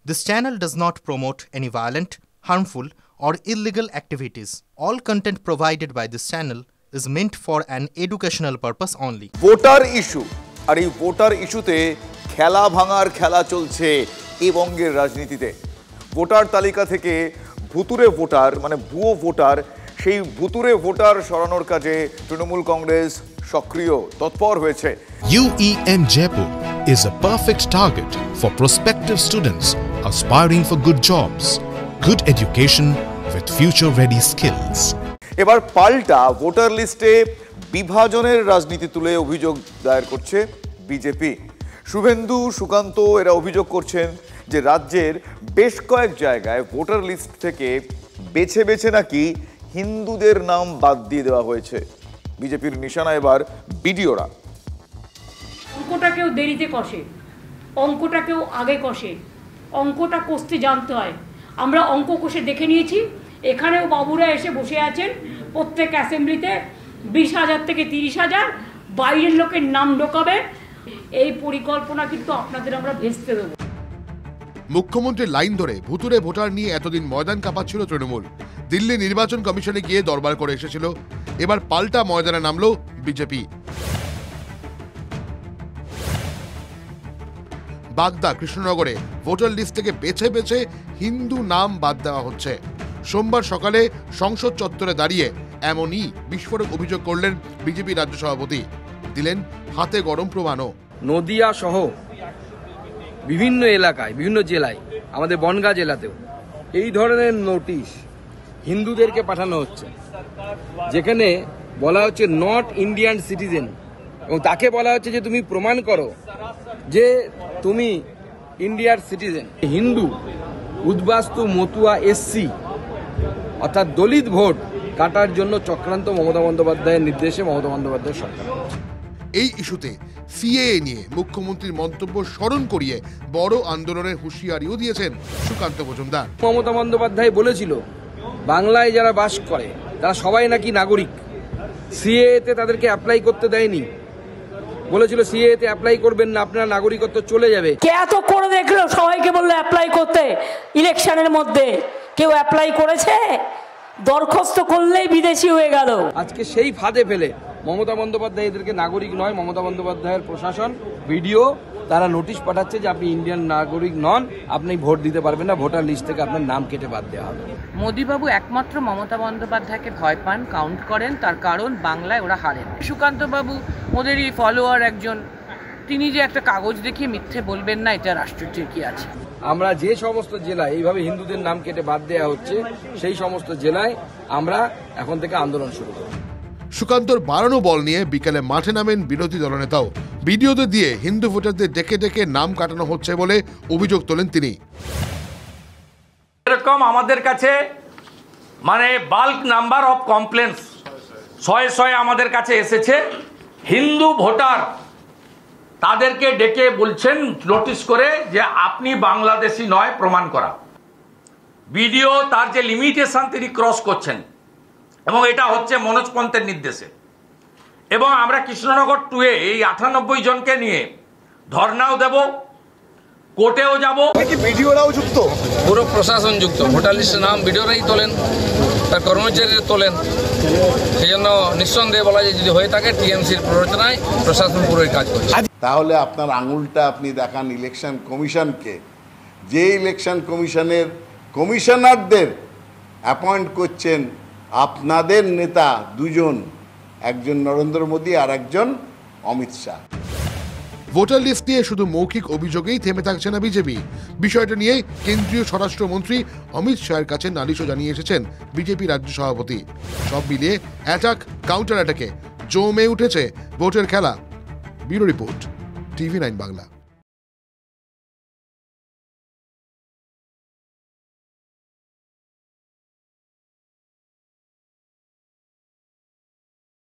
This channel does not promote any violent, harmful, or illegal activities. All content provided by this channel is meant for an educational purpose only. Voter issue আর এই voter ইস্যুতে খেলা ভাঙার খেলা চলছে এই বঙ্গের রাজনীতিতে। ভোটার তালিকা থেকে ভুতুরে ভোটার মানে ভুয়ো ভোটার সেই ভুতুরে ভোটার সরানোর কাজে তৃণমূল কংগ্রেস সক্রিয় তৎপর হয়েছে। UEM Jaipur is a perfect target for prospective students aspiring for good jobs, good education with future-ready skills. এবার পাল্টা ভোটার লিস্টে বিভাজনের রাজনীতি তুলে অভিযোগ দায়ের করছে বিজেপি। শুভেন্দু, সুকান্ত এরা অভিযোগ করছেন যে রাজ্যের বেশ কয়েক জায়গায় ভোটার লিস্ট থেকে বেছে বেছে নাকি হিন্দুদের নাম বাদ দিয়ে দেওয়া হয়েছে। বিজেপির নিশানা এবার বিডিওরা। অঙ্কটাকেও দেরিতে কষে, অঙ্কটাকেও আগে কষে, অঙ্কটা কষতে জানতে হয়। আমরা অঙ্ক কষে দেখে নিয়েছি। এখানেও বাবুরা এসে বসে আছেন, প্রত্যেক অ্যাসেম্বলিতে 20,000 থেকে 30,000 বাইরের লোকের নাম ঢোকাবে। এই পরিকল্পনা কিন্তু আপনাদের আমরা ভেস্তে দেবো। মুখ্যমন্ত্রীর লাইন ধরে ভুতুরে ভোটার নিয়ে এতদিন ময়দান কাঁপাচ্ছিল তৃণমূল। দিল্লি নির্বাচন কমিশনে গিয়ে দরবার করে এসেছিল। এবার পাল্টা ময়দানে নামলো বিজেপি। বাগদা, কৃষ্ণনগরে ভোটার লিস্ট থেকে বেছে বেছে হিন্দু নাম বাদ দেওয়া হচ্ছে। সোমবার সকালে সংসদ চত্বরে দাঁড়িয়ে এমনই বিস্ফোরক অভিযোগ করলেন বিজেপি রাজ্য সভাপতি। দিলেন হাতে গরম প্রমাণও। নদিয়া সহ বিভিন্ন এলাকায়, বিভিন্ন জেলায়, আমাদের বনগাঁ জেলাতেও এই ধরনের নোটিশ হিন্দুদেরকে পাঠানো হচ্ছে, যেখানে বলা হচ্ছে নট ইন্ডিয়ান সিটিজেন, এবং তাকে বলা হচ্ছে যে তুমি প্রমাণ করো যে তুমি ইন্ডিয়ার সিটিজেন। হিন্দু, উদ্বাস্তু, মতুয়া, এসসি অর্থাৎ দলিত ভোট কাটার জন্য চক্রান্ত মমতা বন্দ্যোপাধ্যায়ের নির্দেশে মমতা বন্দ্যোপাধ্যায়ের সরকার। এই ইস্যুতে সিএএ নিয়ে মুখ্যমন্ত্রীর মন্তব্য স্মরণ করিয়ে বড় আন্দোলনের হুঁশিয়ারিও দিয়েছেন সুকান্ত মজুমদার। মমতা বন্দ্যোপাধ্যায় বলেছিল বাংলায় যারা বাস করে তারা সবাই নাকি নাগরিক। সিএএতে তাদেরকে অ্যাপ্লাই করতে দেয়নি, বলেছিল সিএএতে অ্যাপ্লাই করবেন না, আপনার নাগরিকত্ব চলে যাবে। কে এত করে দেখলো, সবাইকে বললো অ্যাপ্লাই করতে। ইলেকশনের মধ্যে কেউ অ্যাপ্লাই করেছে? দরখাস্ত করলেই বিদেশি হয়ে গেল। আজকে সেই ফাঁদে ফেলে মমতা বন্দ্যোপাধ্যায় এদেরকে নাগরিক নয়, মমতা বন্দ্যোপাধ্যায়ের প্রশাসন, ভিডিও, তারা নোটিশ পাঠাচ্ছে যে আপনি ইন্ডিয়ান নাগরিক নন, আপনি ভোট দিতে পারবেন না, ভোটার লিস্ট থেকে আপনার নাম কেটে বাদ দেওয়া হবে। মোদিবাবু একমাত্র মমতা বন্দ্যোপাধ্যায়কে ভয় পান, কাউন্ট করেন, তার কারণ বাংলায় ওরা হারেন। সুকান্তবাবু ওদেরই ফলোয়ার একজন, তিনি যে একটা কাগজ দেখিয়ে মিথ্যে বলবেন না, এটা রাষ্ট্রটির কি আছে? আমরা যে সমস্ত জেলায় এইভাবে হিন্দুদের নাম কেটে বাদ দেওয়া হচ্ছে সেই সমস্ত জেলায় আমরা এখন থেকে আন্দোলন শুরু করব। সুকান্তর বাড়ানো বল নিয়ে বিকেলে মাঠে নামেন বিরোধী দলনেতাও। ভিডিওতে দিয়ে হিন্দু ভোটারদের ডেকে ডেকে নাম কাটানো হচ্ছে বলে অভিযোগ তোলেন তিনি। এরকম আমাদের কাছে মানে বাল্ক নাম্বার অফ কমপ্লেন্টস শয়ে আমাদের কাছে এসেছে। হিন্দু ভোটার তাদেরকে ডেকে বলছেন নোটিশ করে যে আপনি বাংলাদেশি নয় প্রমাণ করা। ভিডিও তার যে লিমিটেশন তিনি ক্রস করছেন, এবং এটা হচ্ছে মনোজ পন্থের নির্দেশে। এবং আমরা কৃষ্ণনগর 2-এ এই 98 জনকে নিয়ে ধর্নাও দেব, কোর্টেও যাব। ভিডিওরাও যুক্ত, পুরো প্রশাসন যুক্ত। ভোটার লিস্টের নাম ভিডিওরাই তোলেন, তার কর্মচারীরা তোলেন। সেই জন্য নিঃসন্দেহে বলা যায় যদি হয়ে থাকে টিএমসির প্ররোচনায় প্রশাসন পুরোই কাজ করছে। তাহলে আপনার আঙুলটা আপনি দেখান ইলেকশন কমিশনকে, যে ইলেকশন কমিশনের কমিশনারদের অ্যাপয়েন্ট করছেন আপনাদের নেতা দুজন, একজন নরেন্দ্র মোদী আর একজন অমিত শাহ। ভোটার লিস্ট নিয়ে শুধু মৌখিক অভিযোগেই থেমে থাকছে না বিজেপি। বিষয়টা নিয়ে কেন্দ্রীয় স্বরাষ্ট্রমন্ত্রী অমিত শাহের কাছে নালিশও জানিয়ে এসেছেন বিজেপি রাজ্য সভাপতি। সব মিলিয়ে অ্যাটাক কাউন্টার অ্যাটাকে জমে উঠেছে ভোটের খেলা। Bureau report, TV9 Bangla.